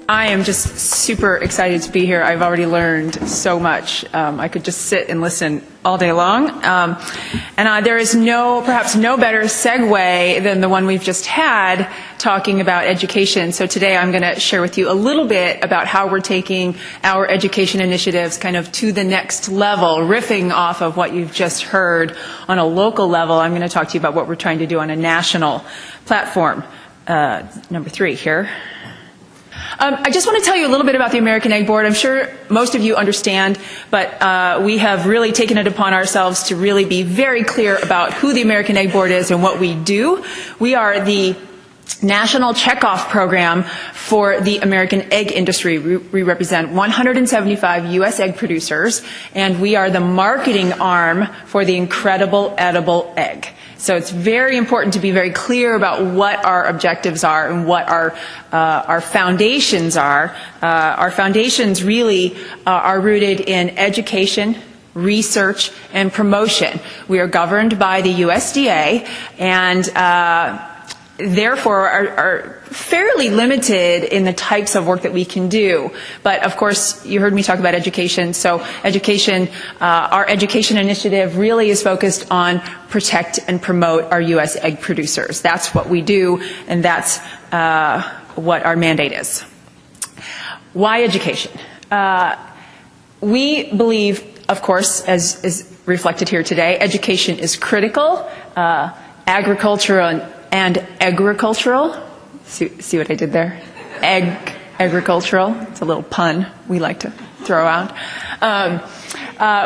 I am just super excited to be here. I've already learned so much. I could just sit and listen all day long. And there is perhaps no better segue than the one we've just had talking about education. So today I'm going to share with you a little bit about how we're taking our education initiatives kind of to the next level, riffing off of what you've just heard on a local level. I'm going to talk to you about what we're trying to do on a national platform. Number 3 here. I just want to tell you a little bit about the American Egg Board. I'm sure most of you understand, but we have really taken it upon ourselves to really be very clear about who the American Egg Board is and what we do. We are the national checkoff program for the American egg industry. We represent 175 U.S. egg producers, and we are the marketing arm for the incredible edible egg. So it's very important to be very clear about what our objectives are and what our foundations are. Our foundations really are rooted in education, research, and promotion. We are governed by the USDA, and therefore are fairly limited in the types of work that we can do. But of course, you heard me talk about education. So our education initiative really is focused on protect and promote our U.S. egg producers. That's what we do, and that's what our mandate is. Why education? We believe, of course, as is reflected here today, education is critical. Agricultural and agricultural. See what I did there? Agricultural. It's a little pun we like to throw out.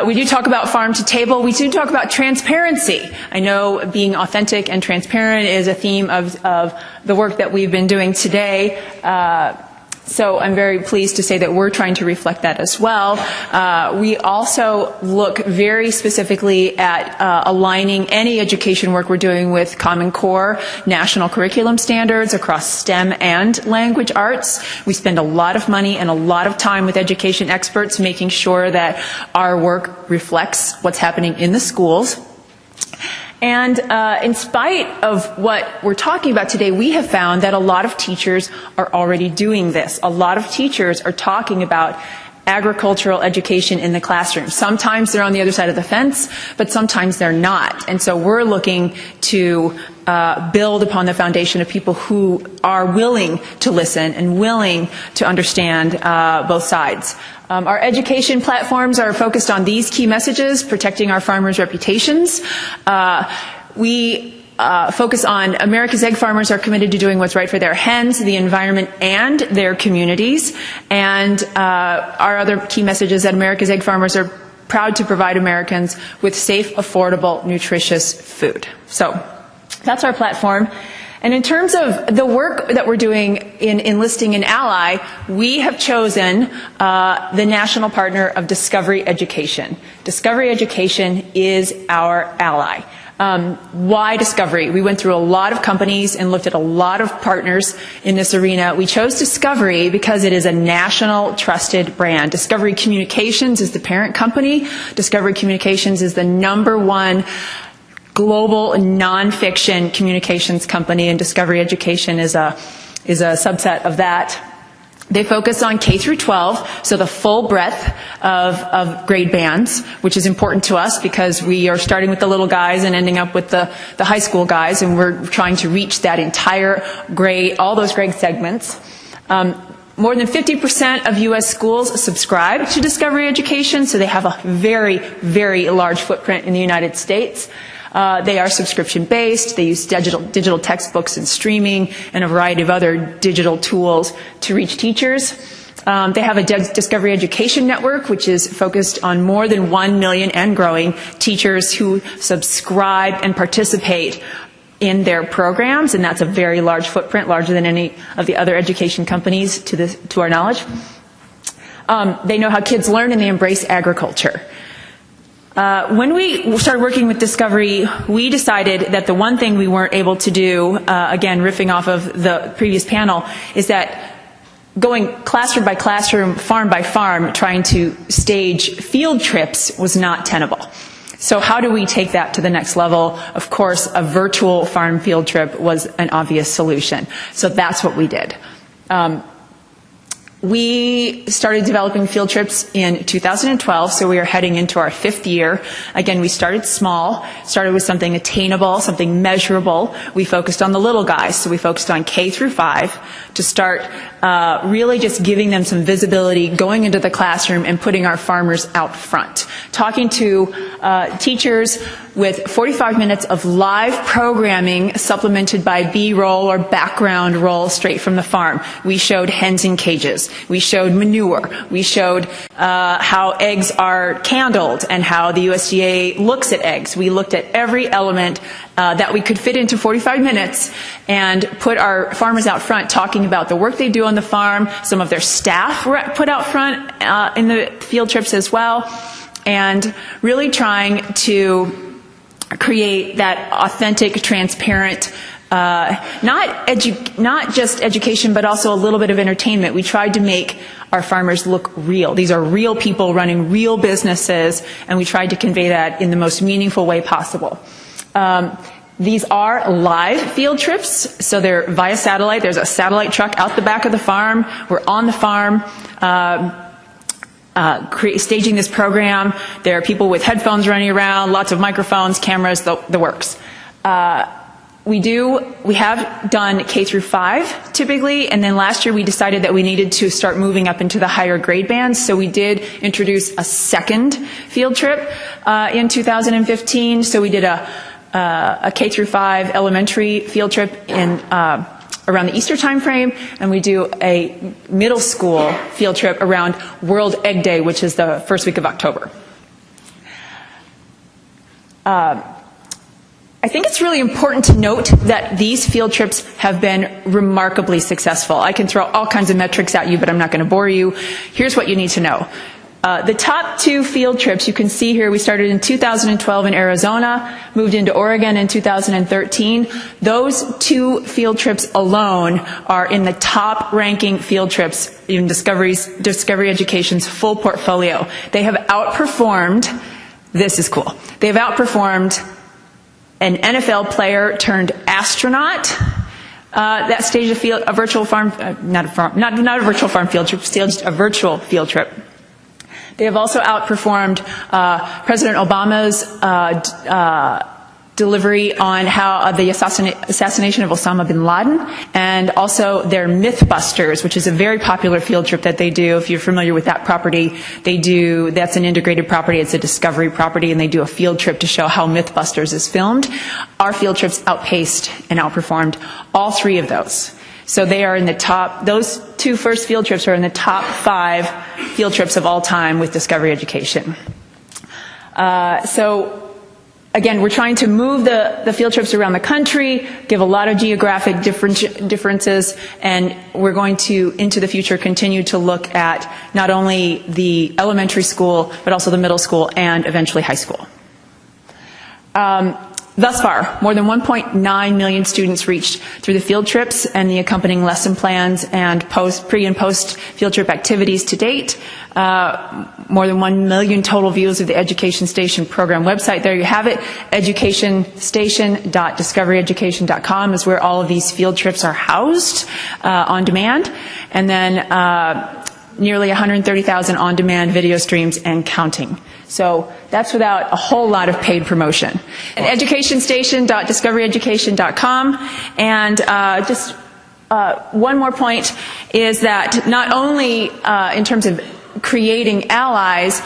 We do talk about farm to table. We do talk about transparency. I know being authentic and transparent is a theme of the work that we've been doing today. So I'm very pleased to say that we're trying to reflect that as well. We also look very specifically at aligning any education work we're doing with Common Core national curriculum standards across STEM and language arts. We spend a lot of money and a lot of time with education experts making sure that our work reflects what's happening in the schools. And in spite of what we're talking about today, we have found that a lot of teachers are already doing this. A lot of teachers are talking about agricultural education in the classroom. Sometimes they're on the other side of the fence, but sometimes they're not. And so we're looking to build upon the foundation of people who are willing to listen and willing to understand both sides. Our education platforms are focused on these key messages: protecting our farmers' reputations. We focus on America's egg farmers are committed to doing what's right for their hens, the environment, and their communities. And our other key message is that America's egg farmers are proud to provide Americans with safe, affordable, nutritious food. So that's our platform. And in terms of the work that we're doing in Enlisting and Ally, we have chosen the national partner of Discovery Education. Discovery Education is our ally. Why Discovery? We went through a lot of companies and looked at a lot of partners in this arena. We chose Discovery because it is a national trusted brand. Discovery Communications is the parent company. Discovery Communications is the #1 global nonfiction communications company, and Discovery Education is a subset of that. They focus on K through 12, so the full breadth of grade bands, which is important to us because we are starting with the little guys and ending up with the high school guys, and we're trying to reach that entire grade, all those grade segments. More than 50% of U.S. schools subscribe to Discovery Education, so they have a very, very large footprint in the United States. They are subscription-based. They use digital textbooks and streaming and a variety of other digital tools to reach teachers. They have a Discovery Education Network, which is focused on more than 1 million and growing teachers who subscribe and participate in their programs, and that's a very large footprint, larger than any of the other education companies to our knowledge. They know how kids learn, and they embrace agriculture. When we started working with Discovery, we decided that the one thing we weren't able to do, again, riffing off of the previous panel, is that going classroom by classroom, farm by farm, trying to stage field trips was not tenable. So how do we take that to the next level? Of course, a virtual farm field trip was an obvious solution. So that's what we did. We started developing field trips in 2012, so we are heading into our 5th year. Again, we started small, started with something attainable, something measurable. We focused on the little guys, so we focused on K through 5 to start really just giving them some visibility, going into the classroom and putting our farmers out front. Talking to teachers with 45 minutes of live programming supplemented by B-roll or background roll straight from the farm. We showed hens in cages. We showed manure. We showed how eggs are candled and how the USDA looks at eggs. We looked at every element that we could fit into 45 minutes and put our farmers out front talking about the work they do on the farm. Some of their staff were put out front in the field trips as well, and really trying to create that authentic, transparent, not just education, but also a little bit of entertainment. We tried to make our farmers look real. These are real people running real businesses, and we tried to convey that in the most meaningful way possible. These are live field trips, so they're via satellite. There's a satellite truck out the back of the farm. We're on the farm, staging this program. There are people with headphones running around, lots of microphones, cameras, the works. We have done K through 5 typically, and then last year we decided that we needed to start moving up into the higher grade bands, so we did introduce a second field trip in 2015. So we did a K through 5 elementary field trip in around the Easter time frame, and we do a middle school field trip around World Egg Day, which is the first week of October. I think it's really important to note that these field trips have been remarkably successful. I can throw all kinds of metrics at you, but I'm not going to bore you. Here's what you need to know. The top 2 field trips you can see here, we started in 2012 in Arizona, moved into Oregon in 2013. Those 2 field trips alone are in the top ranking field trips in Discovery Education's full portfolio. They have outperformed, this is cool, they have outperformed an NFL player turned astronaut that staged a virtual farm, not a virtual farm field trip, staged a virtual field trip. They have also outperformed President Obama's delivery on how the assassination of Osama bin Laden, and also their Mythbusters, which is a very popular field trip that they do. If you're familiar with that property, that's an integrated property, it's a Discovery property, and they do a field trip to show how Mythbusters is filmed. Our field trips outpaced and outperformed all 3 of those. So they are in the top, those 2 first field trips are in the top 5 field trips of all time with Discovery Education. So again, we're trying to move the field trips around the country, give a lot of geographic differences, and we're going to, into the future, continue to look at not only the elementary school, but also the middle school and eventually high school. Thus far, more than 1.9 million students reached through the field trips and the accompanying lesson plans and pre- and post field trip activities to date. More than 1 million total views of the Education Station program website. There you have it. educationstation.discoveryeducation.com is where all of these field trips are housed on demand. And then nearly 130,000 on-demand video streams and counting. So that's without a whole lot of paid promotion. At educationstation.discoveryeducation.com. And just one more point is that not only in terms of creating allies,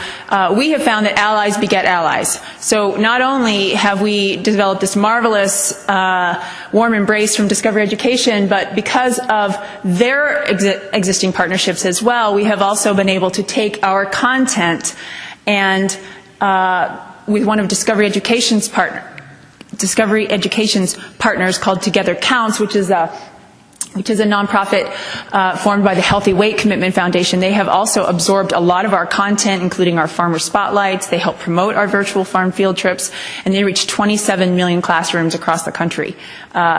we have found that allies beget allies. So not only have we developed this marvelous warm embrace from Discovery Education, but because of their existing partnerships as well, we have also been able to take our content and with one of Discovery Education's partners called Together Counts, which is a nonprofit formed by the Healthy Weight Commitment Foundation. They have also absorbed a lot of our content, including our farmer spotlights. They help promote our virtual farm field trips, and they reach 27 million classrooms across the country.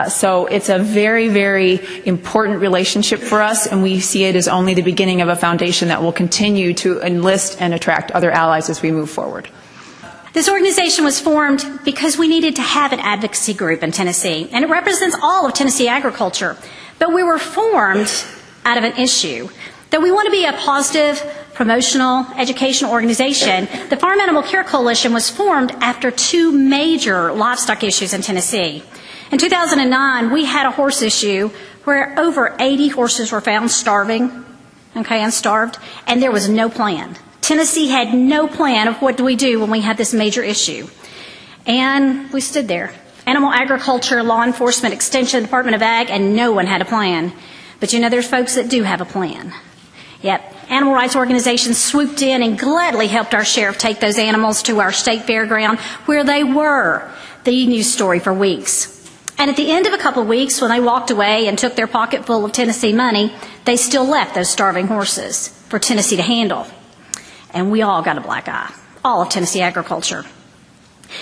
So it's a very, very important relationship for us, and we see it as only the beginning of a foundation that will continue to enlist and attract other allies as we move forward. This organization was formed because we needed to have an advocacy group in Tennessee, and it represents all of Tennessee agriculture. But we were formed out of an issue Though we want to be a positive, promotional, educational organization, the Farm Animal Care Coalition was formed after two major livestock issues in Tennessee. In 2009, we had a horse issue where over 80 horses were found starving, and starved, and there was no plan. Tennessee had no plan of what do we do when we had this major issue. And we stood there. Animal agriculture, law enforcement, extension, Department of Ag, and no one had a plan. But there's folks that do have a plan. Yep. Animal rights organizations swooped in and gladly helped our sheriff take those animals to our state fairground where they were the news story for weeks. And at the end of a couple of weeks, when they walked away and took their pocket full of Tennessee money, they still left those starving horses for Tennessee to handle. And we all got a black eye, all of Tennessee agriculture.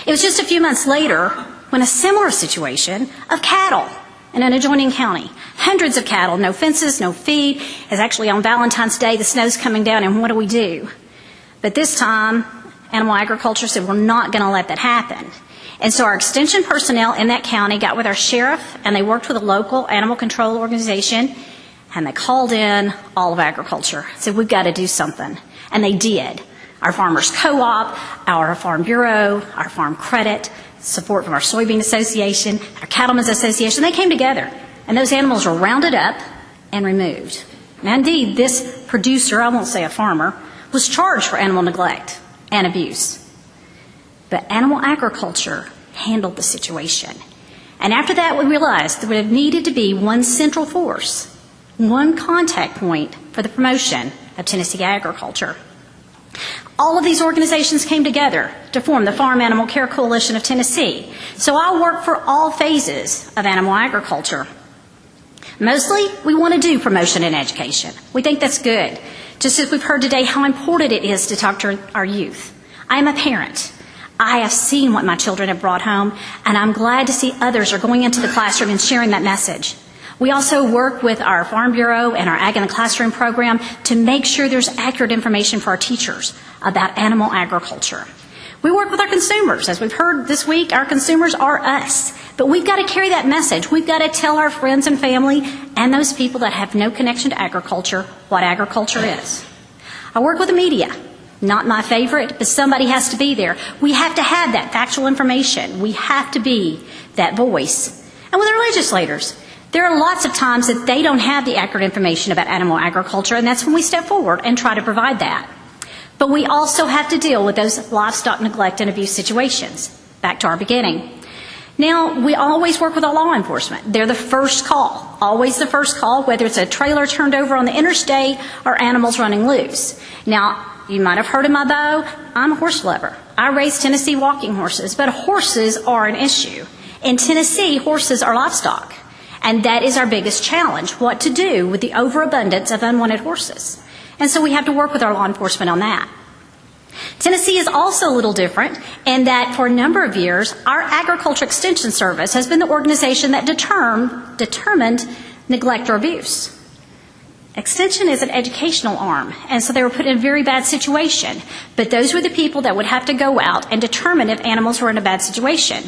It was just a few months later when a similar situation of cattle in an adjoining county, hundreds of cattle, no fences, no feed. It's actually on Valentine's Day, the snow's coming down, and what do we do? But this time, animal agriculture said, we're not going to let that happen. And so our extension personnel in that county got with our sheriff, and they worked with a local animal control organization, and they called in all of agriculture, said, we've got to do something. And they did. Our Farmers Co-op, our Farm Bureau, our Farm Credit, support from our Soybean Association, our Cattlemen's Association, they came together, and those animals were rounded up and removed. Now, indeed, this producer, I won't say a farmer, was charged for animal neglect and abuse. But animal agriculture handled the situation. And after that, we realized there needed to be one central force, one contact point for the promotion of Tennessee agriculture. All of these organizations came together to form the Farm Animal Care Coalition of Tennessee. So I work for all phases of animal agriculture. Mostly, we want to do promotion and education. We think that's good. Just as we've heard today how important it is to talk to our youth. I am a parent. I have seen what my children have brought home, and I'm glad to see others are going into the classroom and sharing that message. We also work with our Farm Bureau and our Ag in the Classroom program to make sure there's accurate information for our teachers about animal agriculture. We work with our consumers. As we've heard this week, our consumers are us. But we've got to carry that message. We've got to tell our friends and family and those people that have no connection to agriculture what agriculture is. I work with the media. Not my favorite, but somebody has to be there. We have to have that factual information. We have to be that voice. And with our legislators, there are lots of times that they don't have the accurate information about animal agriculture, and that's when we step forward and try to provide that. But we also have to deal with those livestock neglect and abuse situations. Back to our beginning. Now, we always work with our law enforcement. They're the first call, always the first call, whether it's a trailer turned over on the interstate or animals running loose. Now, you might have heard in my bio, I'm a horse lover. I raise Tennessee walking horses, but horses are an issue. In Tennessee, horses are livestock, and that is our biggest challenge, what to do with the overabundance of unwanted horses. And so we have to work with our law enforcement on that. Tennessee is also a little different in that for a number of years, our Agriculture Extension Service has been the organization that determined neglect or abuse. Extension is an educational arm, and so they were put in a very bad situation. But those were the people that would have to go out and determine if animals were in a bad situation.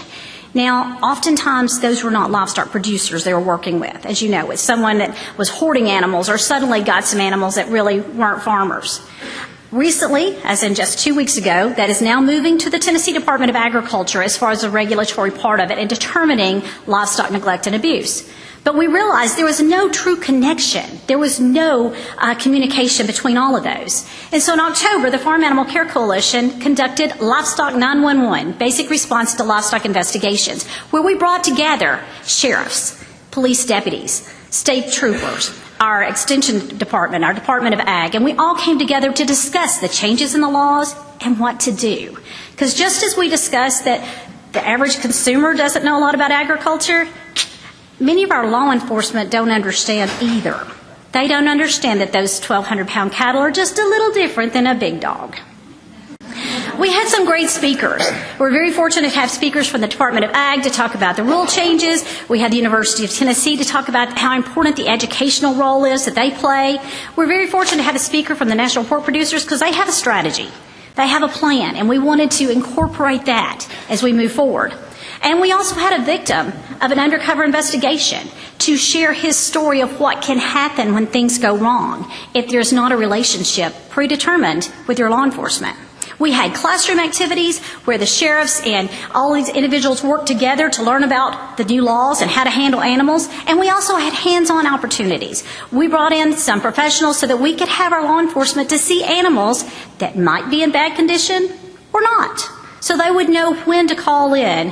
Now, oftentimes, those were not livestock producers they were working with. As you know, it's someone that was hoarding animals or suddenly got some animals that really weren't farmers. Recently, as in just 2 weeks ago, that is now moving to the Tennessee Department of Agriculture as far as the regulatory part of it and determining livestock neglect and abuse. But we realized there was no true connection. There was no communication between all of those. And so in October, the Farm Animal Care Coalition conducted Livestock 911, Basic Response to Livestock Investigations, where we brought together sheriffs, police deputies, state troopers, our Extension Department, our Department of Ag, and we all came together to discuss the changes in the laws and what to do. Because just as we discussed that the average consumer doesn't know a lot about agriculture, many of our law enforcement don't understand either. They don't understand that those 1,200-pound cattle are just a little different than a big dog. We had some great speakers. We're very fortunate to have speakers from the Department of Ag to talk about the rule changes. We had the University of Tennessee to talk about how important the educational role is that they play. We're very fortunate to have a speaker from the National Pork Producers because they have a strategy. They have a plan, and we wanted to incorporate that as we move forward. And we also had a victim of an undercover investigation to share his story of what can happen when things go wrong if there's not a relationship predetermined with your law enforcement. We had classroom activities where the sheriffs and all these individuals worked together to learn about the new laws and how to handle animals. And we also had hands-on opportunities. We brought in some professionals so that we could have our law enforcement to see animals that might be in bad condition or not. So they would know when to call in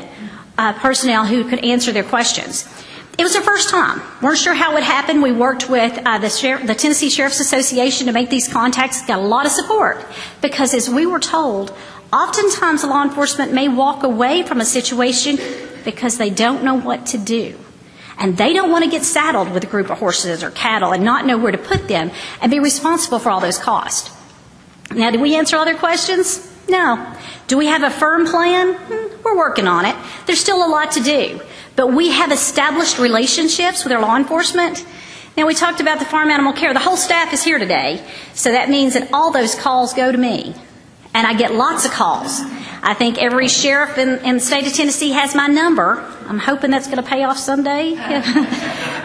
personnel who could answer their questions. It was our first time. Weren't sure how it would happen. We worked with the Tennessee Sheriff's Association to make these contacts. Got a lot of support because, as we were told, oftentimes law enforcement may walk away from a situation because they don't know what to do. And they don't want to get saddled with a group of horses or cattle and not know where to put them and be responsible for all those costs. Now, did we answer all their questions? No. Do we have a firm plan? We're working on it. There's still a lot to do. But we have established relationships with our law enforcement. Now, we talked about the farm animal care. The whole staff is here today, so that means that all those calls go to me. And I get lots of calls. I think every sheriff in the state of Tennessee has my number. I'm hoping that's going to pay off someday.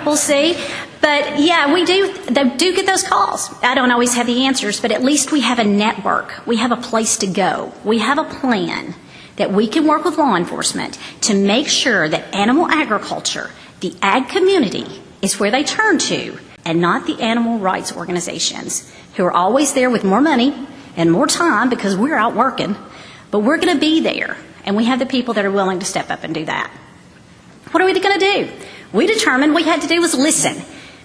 We'll see. But yeah, they do get those calls. I don't always have the answers, but at least we have a network. We have a place to go. We have a plan that we can work with law enforcement to make sure that animal agriculture, the ag community, is where they turn to, and not the animal rights organizations who are always there with more money and more time because we're out working. But we're going to be there, and we have the people that are willing to step up and do that. What are we going to do? We determined what we had to do was listen.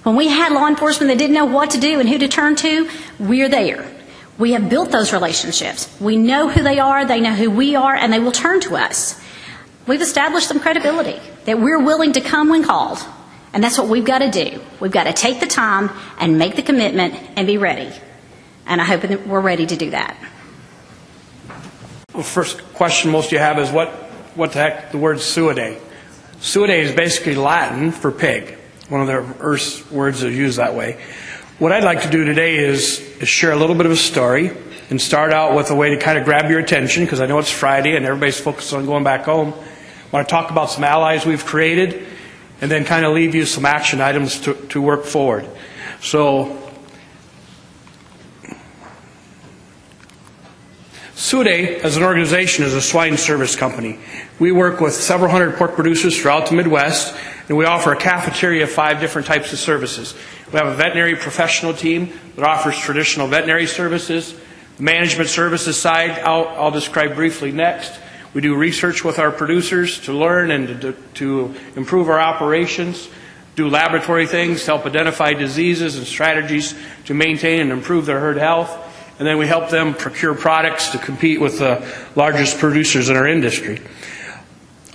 When we had law enforcement that didn't know what to do and who to turn to, we're there. We have built those relationships. We know who they are, they know who we are, and they will turn to us. We've established some credibility that we're willing to come when called, and that's what we've got to do. We've got to take the time and make the commitment and be ready. And I hope that we're ready to do that. The first question most of you have is what the heck the word Suidae? Suidae is basically Latin for pig, one of the first words that are used that way. What I'd like to do today is share a little bit of a story and start out with a way to kind of grab your attention, because I know it's Friday and everybody's focused on going back home. I want to talk about some allies we've created and then kind of leave you some action items to work forward. So, Suidae, as an organization, is a swine service company. We work with several hundred pork producers throughout the Midwest, and we offer a cafeteria of 5 different types of services. We have a veterinary professional team that offers traditional veterinary services. The management services side, I'll describe briefly next. We do research with our producers to learn and to improve our operations, do laboratory things to help identify diseases and strategies to maintain and improve their herd health. And then we help them procure products to compete with the largest producers in our industry.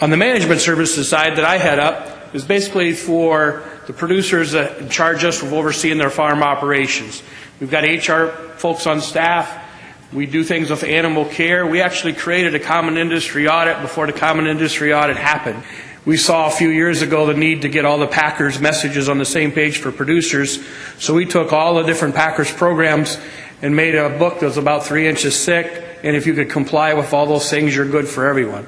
On the management services side that I head up is basically for the producers that charge us with overseeing their farm operations. We've got HR folks on staff. We do things with animal care. We actually created a common industry audit before the common industry audit happened. We saw a few years ago the need to get all the Packers messages on the same page for producers. So we took all the different Packers programs and made a book that was about 3 inches thick. And if you could comply with all those things, you're good for everyone.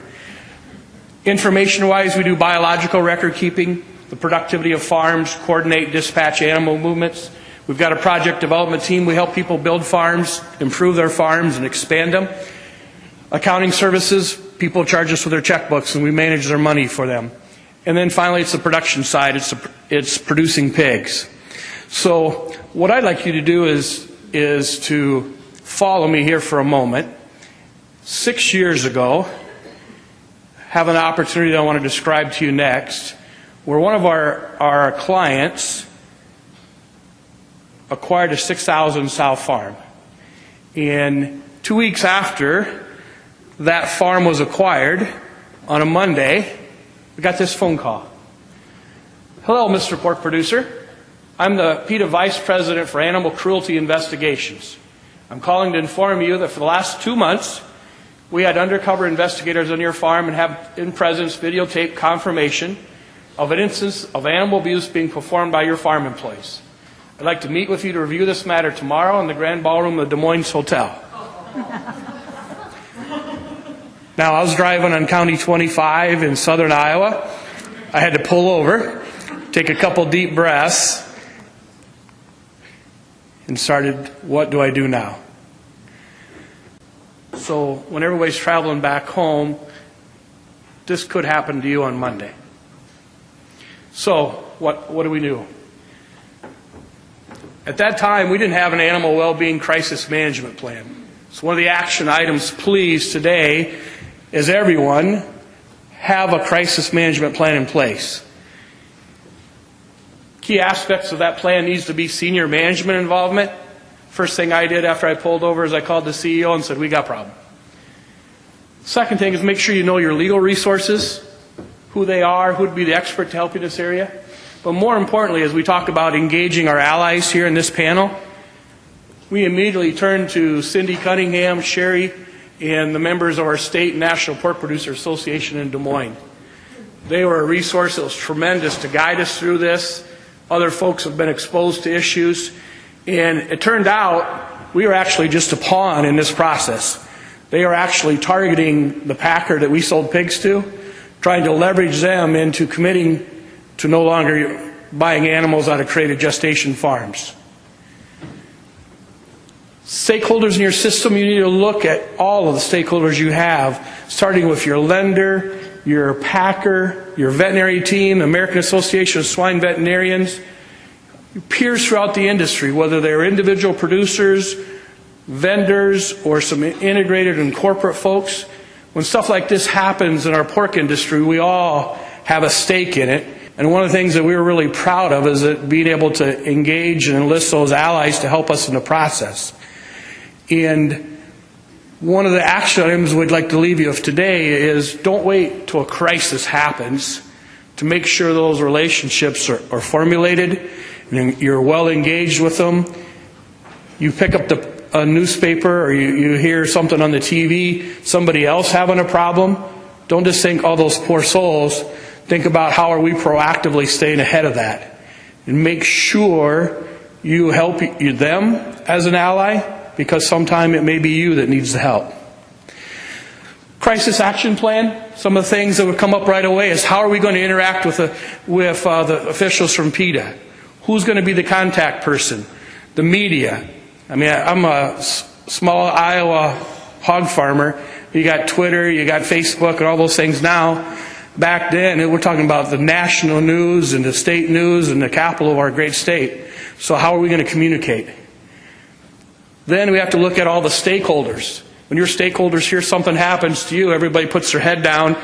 Information-wise, we do biological record keeping, the productivity of farms, coordinate, dispatch animal movements. We've got a project development team. We help people build farms, improve their farms, and expand them. Accounting services, people charge us with their checkbooks, and we manage their money for them. And then finally, it's the production side. It's producing pigs. So what I'd like you to do is to follow me here for a moment. 6 years ago, have an opportunity that I want to describe to you next, where one of our clients acquired a 6,000 sow farm. And 2 weeks after that farm was acquired, on a Monday, we got this phone call. Hello, Mr. Pork Producer. I'm the PETA Vice President for Animal Cruelty Investigations. I'm calling to inform you that for the last 2 months, we had undercover investigators on your farm and have in presence videotape confirmation of an instance of animal abuse being performed by your farm employees. I'd like to meet with you to review this matter tomorrow in the Grand Ballroom of the Des Moines Hotel. Now, I was driving on County 25 in southern Iowa. I had to pull over, take a couple deep breaths, and started, what do I do now? So when everybody's traveling back home, this could happen to you on Monday. So what do we do? At that time, we didn't have an animal well-being crisis management plan. So one of the action items, please, today, is everyone have a crisis management plan in place. Key aspects of that plan needs to be senior management involvement. First thing I did after I pulled over is I called the CEO and said, we got a problem. Second thing is make sure you know your legal resources, who they are, who would be the expert to help you in this area. But more importantly, as we talk about engaging our allies here in this panel, we immediately turned to Cindy Cunningham, Sherry, and the members of our state and National Pork Producer Association in Des Moines. They were a resource that was tremendous to guide us through this. Other folks have been exposed to issues. And it turned out we were actually just a pawn in this process. They are actually targeting the packer that we sold pigs to, trying to leverage them into committing to no longer buying animals out of crated gestation farms. Stakeholders in your system, you need to look at all of the stakeholders you have, starting with your lender, your packer, your veterinary team, the American Association of Swine Veterinarians, your peers throughout the industry, whether they're individual producers, vendors, or some integrated and corporate folks. When stuff like this happens in our pork industry, we all have a stake in it. And one of the things that we were really proud of is that being able to engage and enlist those allies to help us in the process. And one of the action items we'd like to leave you with today is don't wait till a crisis happens to make sure those relationships are formulated and you're well engaged with them. You pick up a newspaper or you hear something on the TV, somebody else having a problem. Don't just think, oh, those poor souls. Think about how are we proactively staying ahead of that. And make sure you help them as an ally, because sometime it may be you that needs the help. Crisis action plan. Some of the things that would come up right away is how are we going to interact with the officials from PETA? Who's going to be the contact person? The media. I mean, I'm a small Iowa hog farmer. You got Twitter, you got Facebook, and all those things now. Back then, we're talking about the national news and the state news and the capital of our great state. So how are we going to communicate? Then we have to look at all the stakeholders. When your stakeholders hear something happens to you, everybody puts their head down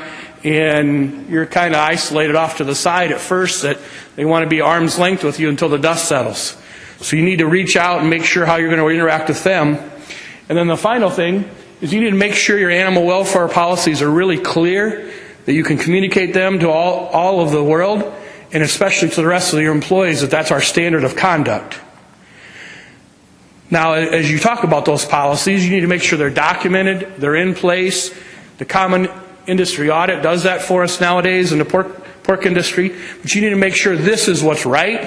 and you're kind of isolated off to the side at first, that they want to be arm's length with you until the dust settles. So you need to reach out and make sure how you're going to interact with them. And then the final thing is you need to make sure your animal welfare policies are really clear, that you can communicate them to all of the world, and especially to the rest of your employees, that that's our standard of conduct. Now, as you talk about those policies, you need to make sure they're documented, they're in place. The Common Industry Audit does that for us nowadays in the pork industry. But you need to make sure this is what's right.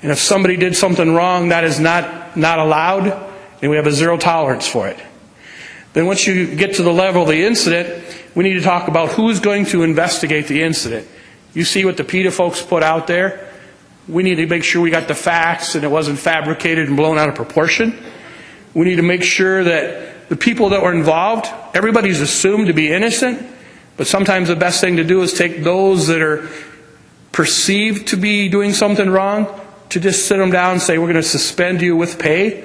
And if somebody did something wrong, that is not allowed, and we have a zero tolerance for it. Then once you get to the level of the incident, we need to talk about who's going to investigate the incident. You see what the PETA folks put out there? We need to make sure we got the facts and it wasn't fabricated and blown out of proportion. We need to make sure that the people that were involved, everybody's assumed to be innocent, but sometimes the best thing to do is take those that are perceived to be doing something wrong, to just sit them down and say, we're going to suspend you with pay,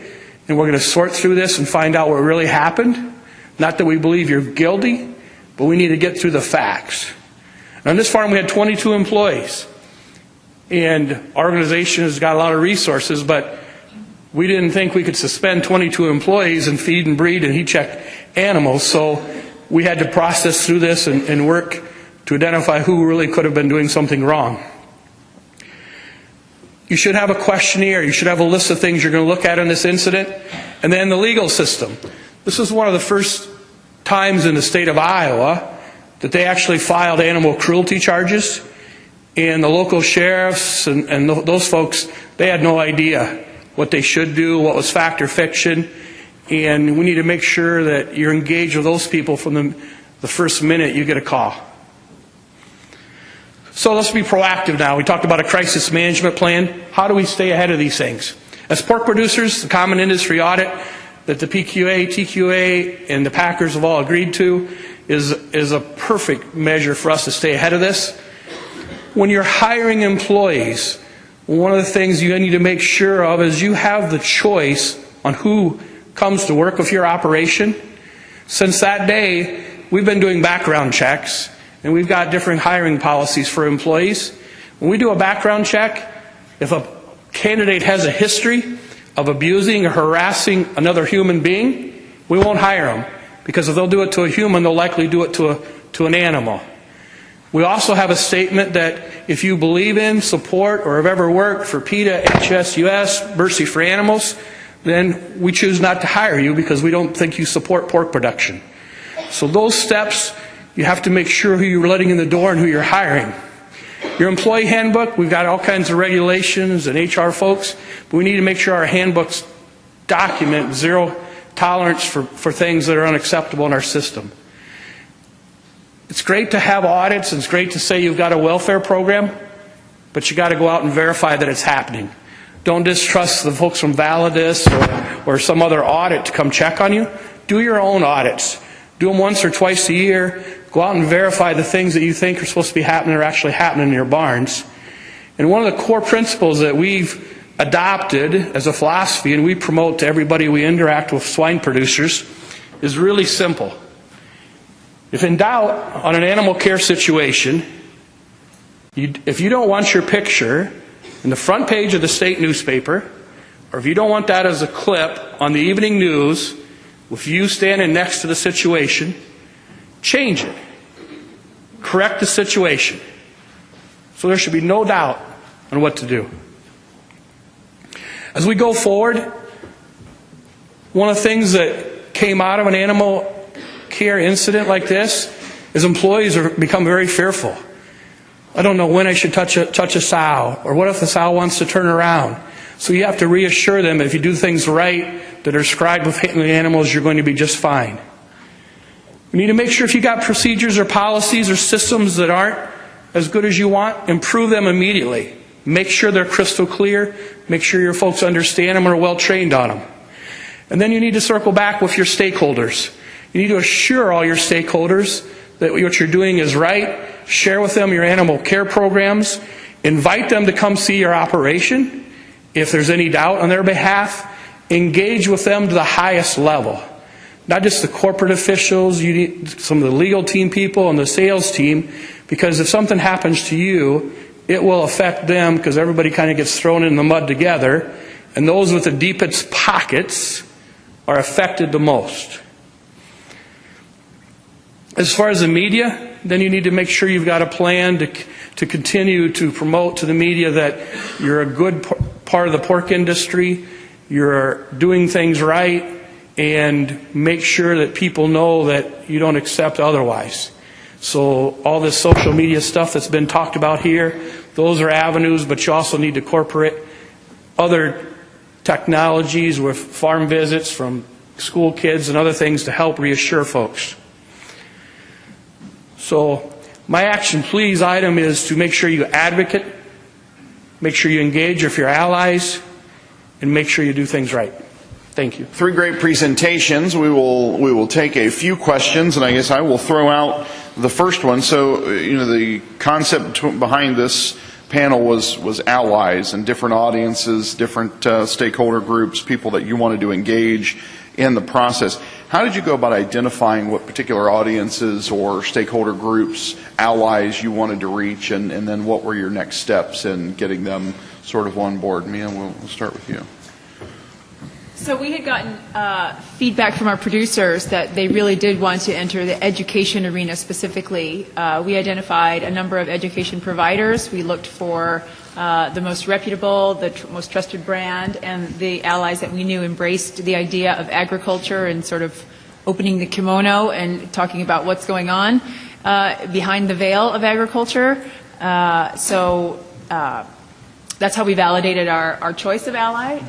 and we're going to sort through this and find out what really happened. Not that we believe you're guilty, but we need to get through the facts. And on this farm we had 22 employees. And our organization has got a lot of resources, but we didn't think we could suspend 22 employees and feed and breed and heat check animals. So we had to process through this and work to identify who really could have been doing something wrong. You should have a questionnaire. You should have a list of things you're going to look at in this incident. And then the legal system. This is one of the first times in the state of Iowa that they actually filed animal cruelty charges. And the local sheriffs and those folks, they had no idea what they should do, what was fact or fiction. And we need to make sure that you're engaged with those people from the first minute you get a call. So let's be proactive now. We talked about a crisis management plan. How do we stay ahead of these things? As pork producers, the common industry audit that the PQA, TQA, and the packers have all agreed to is a perfect measure for us to stay ahead of this. When you're hiring employees, one of the things you need to make sure of is you have the choice on who comes to work with your operation. Since that day, we've been doing background checks, and we've got different hiring policies for employees. When we do a background check, if a candidate has a history of abusing or harassing another human being, we won't hire them, because if they'll do it to a human, they'll likely do it to an animal. We also have a statement that if you believe in, support, or have ever worked for PETA, HSUS, Mercy for Animals, then we choose not to hire you because we don't think you support pork production. So those steps, you have to make sure who you're letting in the door and who you're hiring. Your employee handbook, we've got all kinds of regulations and HR folks, but we need to make sure our handbooks document zero tolerance for things that are unacceptable in our system. It's great to have audits, and it's great to say you've got a welfare program, but you got to go out and verify that it's happening. Don't distrust the folks from Validus or some other audit to come check on you. Do your own audits. Do them once or twice a year. Go out and verify the things that you think are supposed to be happening are actually happening in your barns. And one of the core principles that we've adopted as a philosophy, and we promote to everybody we interact with swine producers, is really simple. If in doubt on an animal care situation, if you don't want your picture in the front page of the state newspaper, or if you don't want that as a clip on the evening news with you standing next to the situation, change it. Correct the situation. So there should be no doubt on what to do. As we go forward, one of the things that came out of an animal care incident like this is employees become very fearful. I don't know when I should touch a sow, or what if the sow wants to turn around? So you have to reassure them if you do things right that are described with handling animals, you're going to be just fine. We need to make sure if you got procedures or policies or systems that aren't as good as you want, improve them immediately. Make sure they're crystal clear. Make sure your folks understand them and are well trained on them. And then you need to circle back with your stakeholders. You need to assure all your stakeholders that what you're doing is right. Share with them your animal care programs. Invite them to come see your operation. If there's any doubt on their behalf, engage with them to the highest level. Not just the corporate officials, you need some of the legal team people and the sales team, because if something happens to you, it will affect them, because everybody kind of gets thrown in the mud together, and those with the deepest pockets are affected the most. As far as the media, then you need to make sure you've got a plan to continue to promote to the media that you're a good part of the pork industry, you're doing things right, and make sure that people know that you don't accept otherwise. So all this social media stuff that's been talked about here, those are avenues, but you also need to incorporate other technologies with farm visits from school kids and other things to help reassure folks. So my action please item is to make sure you advocate, make sure you engage with your allies, and make sure you do things right. Thank you. 3 great presentations. We will take a few questions, and I guess I will throw out the first one. So, the concept behind this panel was allies and different audiences, different stakeholder groups, people that you wanted to engage in the process. How did you go about identifying what particular audiences or stakeholder groups, allies you wanted to reach, and then what were your next steps in getting them sort of on board? Mia, we'll start with you. So we had gotten feedback from our producers that they really did want to enter the education arena specifically. We identified a number of education providers. We looked for the most reputable, the most trusted brand, and the allies that we knew embraced the idea of agriculture and sort of opening the kimono and talking about what's going on behind the veil of agriculture. That's how we validated our choice of ally,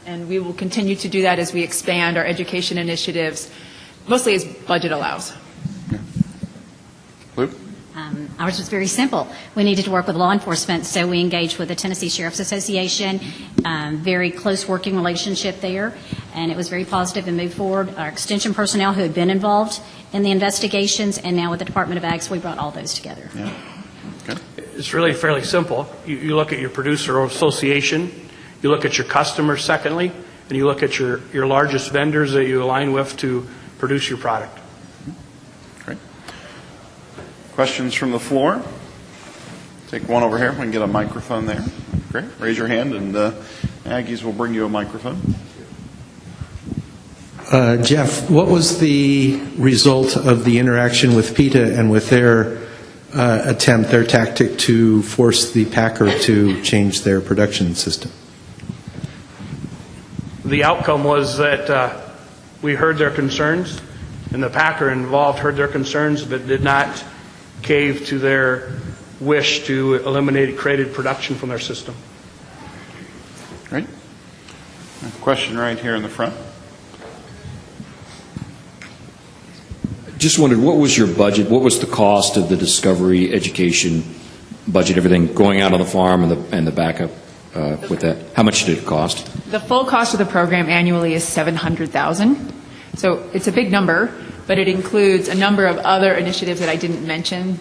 and we will continue to do that as we expand our education initiatives, mostly as budget allows. Ours was very simple. We needed to work with law enforcement, so we engaged with the Tennessee Sheriff's Association, very close working relationship there, and it was very positive and moved forward. Our extension personnel who had been involved in the investigations, and now with the Department of Ag, so we brought all those together. Yeah. Okay. It's really fairly simple. You look at your producer association, you look at your customers secondly, and you look at your largest vendors that you align with to produce your product. Great. Questions from the floor? Take one over here. We can get a microphone there. Great. Raise your hand, and Aggies will bring you a microphone. Jeff, what was the result of the interaction with PETA and with their their tactic to force the packer to change their production system? The outcome was that we heard their concerns, and the packer involved heard their concerns, but did not cave to their wish to eliminate created production from their system. Great. A question right here in the front. Just wondered, what was your budget? What was the cost of the discovery, education budget, everything going out on the farm and the backup with that? How much did it cost? The full cost of the program annually is $700,000. So it's a big number, but it includes a number of other initiatives that I didn't mention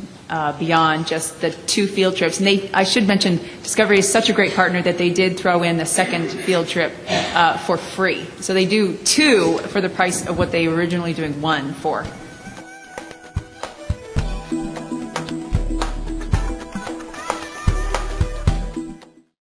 beyond just the 2 field trips. And I should mention, Discovery is such a great partner that they did throw in the second field trip for free. So they do 2 for the price of what they were originally doing 1 for.